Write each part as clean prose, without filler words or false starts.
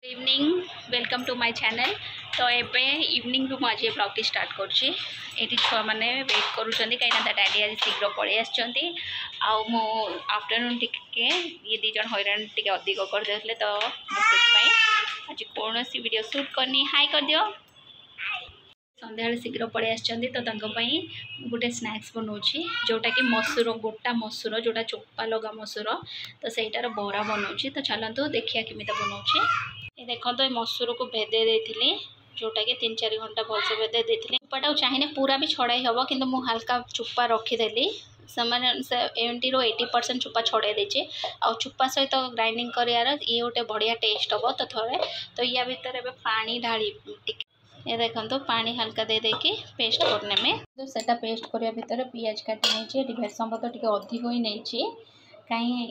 Good evening welcome to my channel. तो ये evening रु आज ब्लॉग टी स्टार्ट करुँचे। ये छुआ मैंने वेट करुँच कहीं डैडी आज शीघ्र पलि आउ आफ्टरनून टिके ये दी जन हैरान टिके अधिक करदे तो मुझे आज कौन सी वीडियो शूट करनी हाई कर दियो। संध्या शीघ्र पलि तो गोटे स्नैक्स बनाऊँगी जोटा कि मसूर गोटा मसूर जोटा चोपा लगा मसूर तो सहीटार बरा बनाऊँगी। तो चलतु देखिए केमी बनाऊँगी। ये देखो तो ये मसूर को भेदे देती जोटा कि 3-4 घंटा भलसे भेदे देती। चुप्पाटा चाहिए पूरा भी छड़ाई हम कि हल्का चुप्पा रखीदेली से 70-80% चुप्पा छड़ाई देचे आ चुप्पा सहित ग्राइंडिंग कर ये गोटे बढ़िया टेस्ट हम। तो थे तो या भितर पानी ढाड़ी ये देखो तो पानी हल्का दे देके पेस्ट करने में तो सेटा पेस्ट करने भितर पियाज काटी नहीं भेरसम पतर टी अधिक ही नहीं कहीं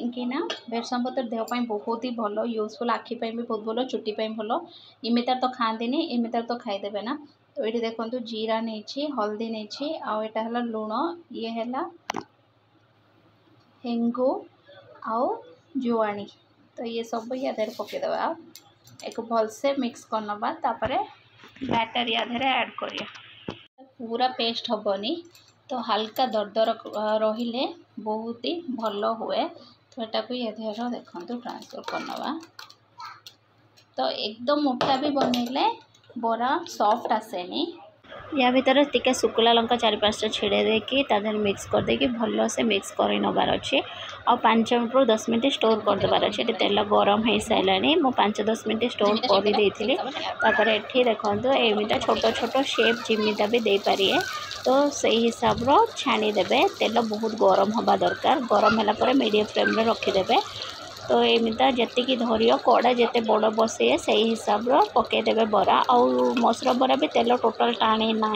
भेरसम पतर देहपाई बहुत ही भल यूजफुल आखिपाई भी बहुत भल चुटी भल इमितार तो खाती इमितार तो खाईदेवे ना। तो ये देखो जीरा नहीं हल्दी नहीं आटा है लुण ये है हेंगु आउ जुआणी तो ये सब या पकईदे एक भलसे मिक्स करनबा तापर बैटर या ऐड करिया पूरा पेस्ट हबनी तो हल्का दरदर रहिले बहुत ही भल हुए। तो यहाँ को ये देखो ट्रांसफर करनबा तो एकदम मोटा भी बनइले बरा सॉफ्ट आसेनी। या भीतर टिके सुकुला लंका 4-5टा छेड़े देकी मिक्स कर देकी भल से मिक्स कर नबार अच्छे आ 5 मिनट रू 10 मिनट स्टोर कर देबार अच्छे। तेल गरम हो सारे मु 5-10 मिनट स्टोर कर देती देखो एमिटा छोट छोट शेप जिमिटा भी दे पारिए तो सही हिसाब रो छाणी देबे। तेल बहुत गरम हवा दरकार गरम होला परे मीडियम फ्लेम रे रखीदेबे। तो एमिता जी धरियो कड़ा जिते बड़ बसे से हिसाब रो पकईदेवे बरा आउ मसूर बरा भी तेल टोटाल टाणे ना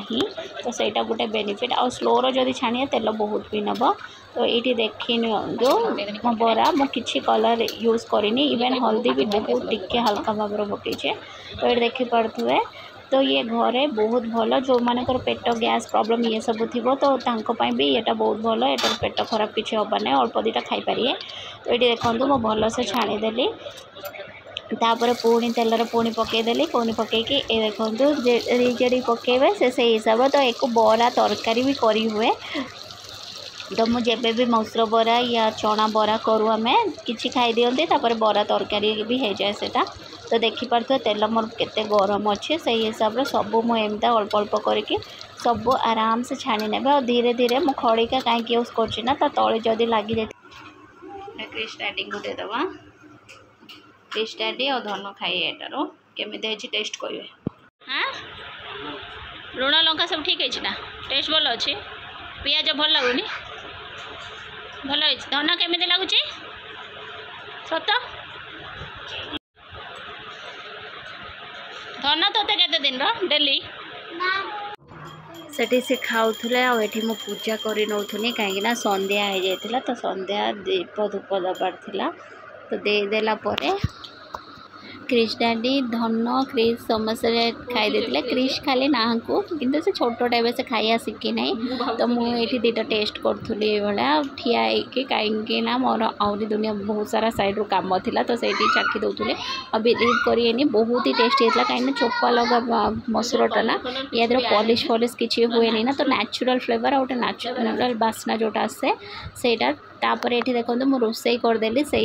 तो सहीटा गोटे बेनिफिट आ स्लो रो जदि छाणिए तेल बहुत भी नब। तो ये देखी जो मो बरा मु किछि कलर यूज करिनी इवेन हल्दी भी बहुत टिके हल्का भाव पकईचे। तो ये देखी पारे तो ये घरे बहुत भल जो मानकर पेट गैस प्रॉब्लम ये सब थी तो भी ये बहुत भल ये पेट खराब किसी हेना अल्प दीटा खाईपारे। तो ये देखो मो भल से छाणीदेली तापर पुणी तेलर पुणी पकईदेली पुणी पकईकि ये देखो जी पकईबे से हिसाब तो एक बरा तरकारी भी करी हुए। तो मुझे भी मसूर बरा या चना बरा करूँ आम कि खाई दिखती तापर बरा तरकारी भी हो जाए सेटा। तो देखिपे तेल मोर केते गरम अच्छे से हिसाब से सब मुझे अल्प अल्प करके सब आराम से छाणी ने और धीरे धीरे मु खड़िका कहीं यूज करना तो तले जदि लगी जाए क्रिश डैडी को देदबा क्रिश डैडी और धन खाइए एटार केमी टेस्ट करेंगे। हाँ लुण लंका सब ठीक है ना टेस्ट भल अच्छे पियाज भल लगुनि भल धन केमी लगुच सत धन तोते केते दिन डेली सेठी से खाऊले आठी मु पूजा कर नौथुनी कहीं संध्या हो जाता तो संध्या दीप धूप दबार थिला तो देदेला क्रिश डैडी धन क्रिश समस्ते खाई क्रिश खाली ना को किंतु से छोटा एवं से खाया शिखी ना। तो मुझे 2टा टेस्ट करी भाया ठिया कहीं मोर आहरी दुनिया बहुत सारा सैड्रु कम था तो से चाखी दौले और बिलीव करेनि बहुत ही टेस्टी होता कहीं चोपा लगा मसूरटा ना या पॉलिश फॉलिश किसी हुए ना तो नेचुरल फ्लेवर और नेचुरल बास्ना जोटा आसे सेटा तापर ये देखो मु रोसई करदेली से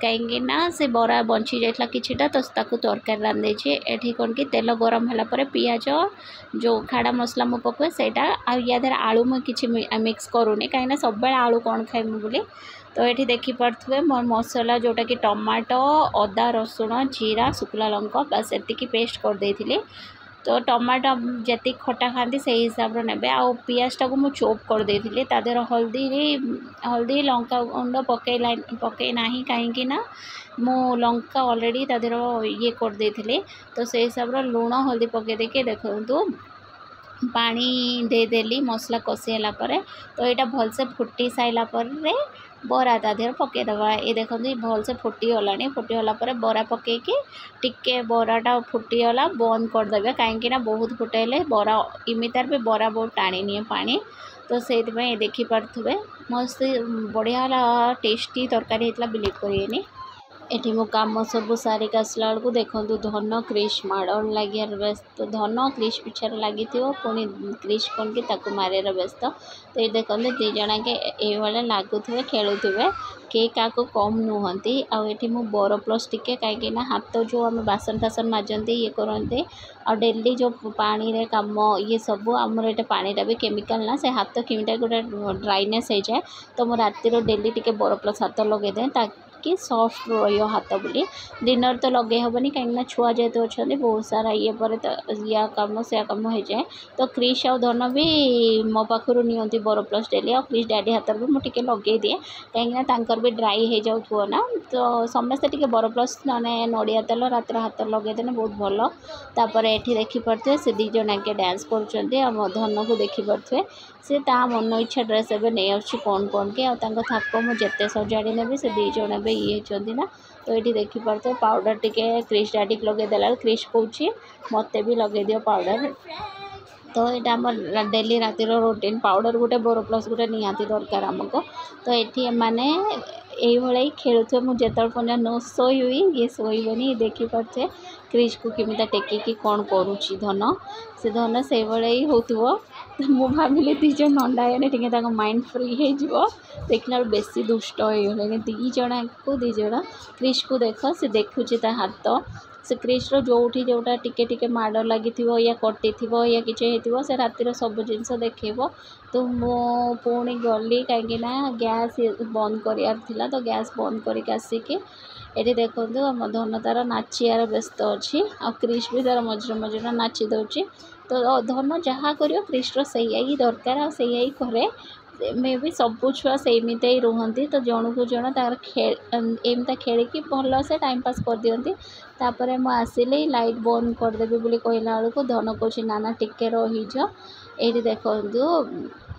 कहीं से बरा बंची जाता किटा तो तरकारी रांधे ये कौन कि तेल गरम है पियाज जो खाड़ा मसला मु पकुए सेटा या आलू मुझे मिक्स करूनी कहीं सब आलू कौन खाइमु बोली। तो ये देखिपे मोर मसला जोटा कि टमाटो अदा रसुण जीरा शुक्ला लंका बस एतिकी पेस्ट कर देथिले। तो टमाटो जी खटा खाती से हिसाब रे नेबे आ पियाजटा को मु चॉप कर देथिले तादेर हल्दी लंका गुंड पकई ना कहीं ना मु लंका ऑलरेडी तादेर ये कर देथिले। तो से हिसाब रे लुण हल्दी पकई देके देखो पानी देदेली मसला कषिला तो यहाँ भलसे फुटी साइला बरा ता देहर पकईदबा ये देखो भल से फुटीगला फुटीगला बरा पकईकि टिके बराटा फुटीगला बंद करदे कहीं बहुत फुटेले बरा इमितार भी बरा बहुत टाणी निए पानी। तो से देखिपे मस्त बढ़िया टेस्टी तरकारी होता बिलीव करेनि। एठी मो काम सब सारिक आसला बेलू देखूँ धन क्रिश माड़ लगे व्यस्त धन क्रिश पिछार लगी पुणी क्रिश कौन कि मारे व्यस्त तो ये देखते दी जना के ये लगुवे खेलुवे के क्या कम नुहति आठी मु बर प्लस टिके कहीं हाथ जो आम बासन फासन माजती ये करते आ डेली जो पानी रे काम ये सब आमर ये पानीटा भी केमिकल ना से हाथ केमिटा गोटे ड्राइनेस हो जाए तो मो रातिर डेली टिके बर प्लस हाथ लगे दे कि सॉफ्ट रो हाथ बोली डिनर तो लगे हेनी कहीं छुआ जेहेतु अच्छा बहुत सारा ये पर तो या कम से कम हो जाए तो क्रिश आ धन भी मो पाखु नि बर प्लस डेली आ क्रिश डैडी हाथ भी मुझे लगे दिए कहीं भी ड्राई हो जाऊ ना तो समस्ते टे बर प्लस ना नड़िया तेल रात हाथ लगेदेने बहुत भल तापर ये देखिपे से दी जन के डांस कर धन को देखिपे सी ता मन इच्छा ड्रेस एवं नहीं आसी कौन कौन के थाक मुझे सजाड़ी नेबी से दी जन ए ये होती ना तो ये देखिपे पाउडर टिके क्रिश डैडी लगेदेला क्रिश कौच मत भी लगे दियो पाउडर तो यहाँ आम डेली रातिर रूटीन पाउडर गोटे बोरो प्लस गोटे निहाती दरकार आमको तो ये माने ये खेलुए मुझे पर्यटन न शोई हुई ये शोबनी देखिपे क्रिश को केमिता टेकिकी कौन करुच्ची धन से धन से ही होथो मु भाविली दीज नंदायने टे माइंड फ्री हो देखला बेसी दुष्ट हो दी जना को दी जन क्रिश को देख से देखुची हाथ से क्रिश जोठी जोटा टिके टिके माड़ लगी या कटी या किसी से रातिर सब जिनस देखेब तो मु पुणी गली कहीं गैस बंद करार तो गैस बंद करके आसिक ये देखो आम धन तार नाचियार व्यस्त अच्छी आ क्रिश भी तार मझे मझे नाची दौची तो धन जहाँ कर क्रिश से ही दरकार आ से ही करे मे भी सबू छुआ सेमती ही रुहती तो जन को जन तार एमता खेलिकी भल से टाइम पास कर दिखती तापर मु आसिली लाइट बंद करदेवी बोली कहला बेलू धन कौच नाना टिके रहीज ये देखु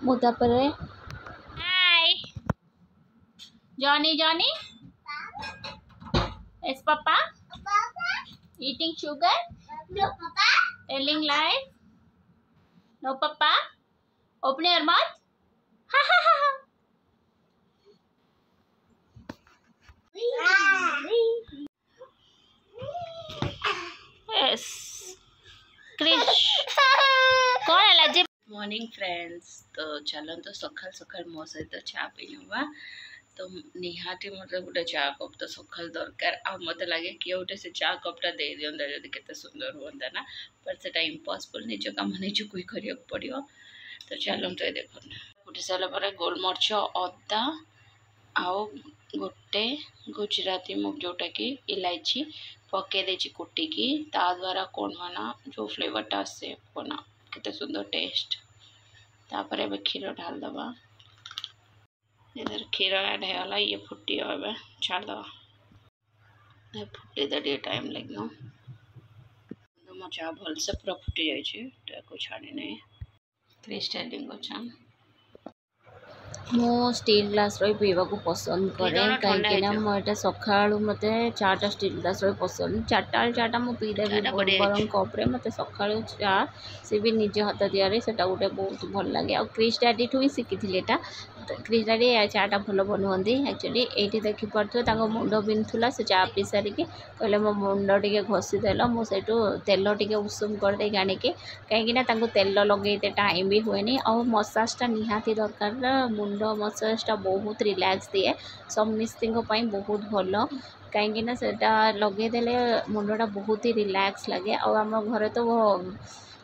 मुतापर Johnny Johnny yes papa eating sugar no papa telling lies no papa open your mouth yes Krish कौन है लाजे मॉर्निंग फ्रेंड्स तो चलो तो सकाल सकाल मो सहित चा पीवा तो निहाती मतलब गोटे चा कप तो सकाल दरकार आ मत लगे किए गोटे से चा कपटा दे दिंता जब के सुंदर हुआ ना पर से इम्पॉसिबल निज कम निज को ही पड़ो तो चलो तो ये देख फुटी सारा गोलमरीच अदा आउ गोटे गुजराती मुग जोटा कि इलायची पके देची कुटिकी ता द्वारा कौन माना जो फ्लेवरटा आसे बना केते सुंदर टेस्ट तापर ए क्षीर ढाल दबा इधर क्षीर ऐड होगा ये फुटी ए छाड़ दबा फुटी दे टाइम लगे मो चा भल से पूरा फुटी जाए छाड़ी नहीं क्रिस्टलिंग अच्छा मो स्टील ग्लास रो पीवा को पसंद करे कहीं मुझे सका मत चाटा स्टील ग्लास रो पसंद चाटा मु पीदेवी गरम कप्रे मत सका चा सी भी निज हाथ दिया से गोटे बहुत भल लगे आ क्रिश डैडी ठू ही शिखी क्रिश डैडी चाटा भल बनाती एक्चुअली ये देखिपे मुंड बिंधुला से चा पी सारिकी कहले मो मुंड टे घसीदेल मुझे तेल टे उषुम करदे आनिकी कहीं तेल लगे टाइम भी हुए आ मसाजटा निहाती दरकार मुंड मसाजटा बहुत रिलैक्स दिए समस्ती बहुत भल कहीं लगेदे मुंडा बहुत ही रिलैक्स लगे आम घर तो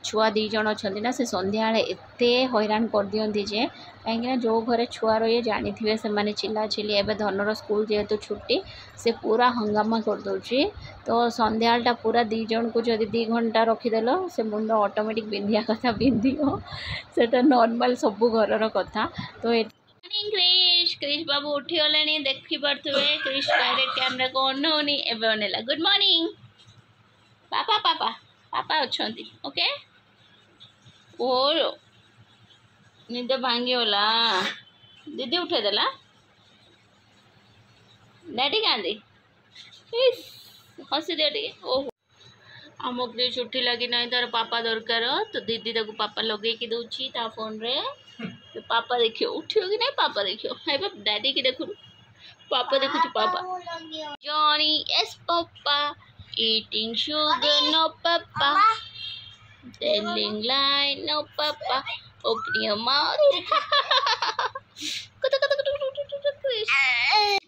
छुआ दी जन अच्छा ना से संध्या एत हैरान कर दिखती जे कहीं जो घरे छुआ रही जानी थे से चिल्ला चिल्ली एवं धनर स्कूल जेहेतु छुट्टी से पूरा हंगामा कर दौची तो संध्याटा पूरा दी जन को जब 2 घंटा रखीदेल से मुंड ऑटोमेटिक बिंधिया कथा बिंधियो सेटा नॉर्मल सबू घर कथा तो क्रिश क्रिश बाबू उठी गले देखी पारे क्रिश डायरेक्ट कैमरा को अनौनी एवं अनेला गुड मॉर्निंग पापा पापा पापा अच्छा ओके ओ निद भांगीगला दीदी उठेदेला डैडी क्या हसी दे टे ओहो आम क्रिश उठी लगी ना तार पापा दरकार तो दीदी ताको पापा लगे दौची ता फोन रे तो पापा देखियो उठियो कि नहीं पापा देखियो है डैडी की देखु पापा देखो पापा Johnny yes papa eating sugar no papa telling lie no papa open your mouth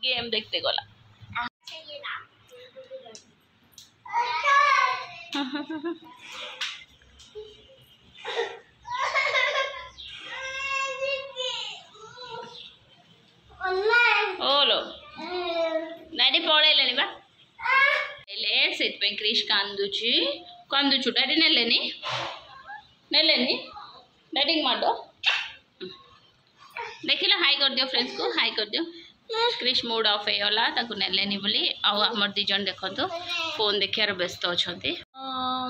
game देखते गला ओलो डैडी पळेलेनी बा ले सेट क्रिश कांदुची कांदुचु डैडी नेलेनी डैडी माडो देखिला हाई कर दियो फ्रेंड्स को हाई कर दियो क्रिश मूड ऑफ होगला ताकू नेलेनी बोली आमर दी जन देखो फोन देखार व्यस्त अच्छा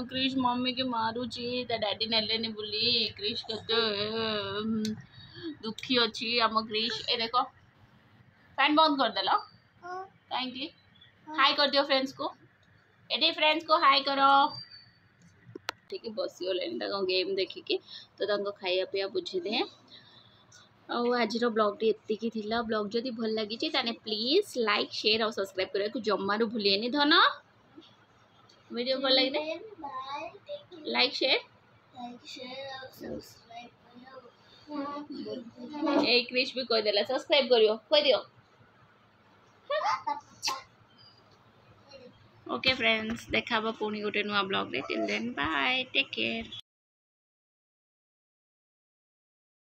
क्रिश मम्मी के मारुची डैडी नेलेनी बोली क्रिश के दुखी अच्छी आम क्रिश ए देख फैन बंद कर देला कहीं हाई कर दियो फ्रेंड्स को एडी फ्रेंड्स को हाई करो ठीक है बसी गले गेम देखिकी तो खाया पिया बुझी दे आज ब्लॉग टी थिला ब्लॉग जदि भल लगी प्लीज लाइक शेयर और सब्सक्राइब करने को जमारू भूलिए धन वीडियो भल लगे लाइक शेयर ए क्रिश भी कह देला सब्सक्राइब करियो कह दियो ओके फ्रेंड्स देखा पुणी गोटे नुआ blog till then bye take care.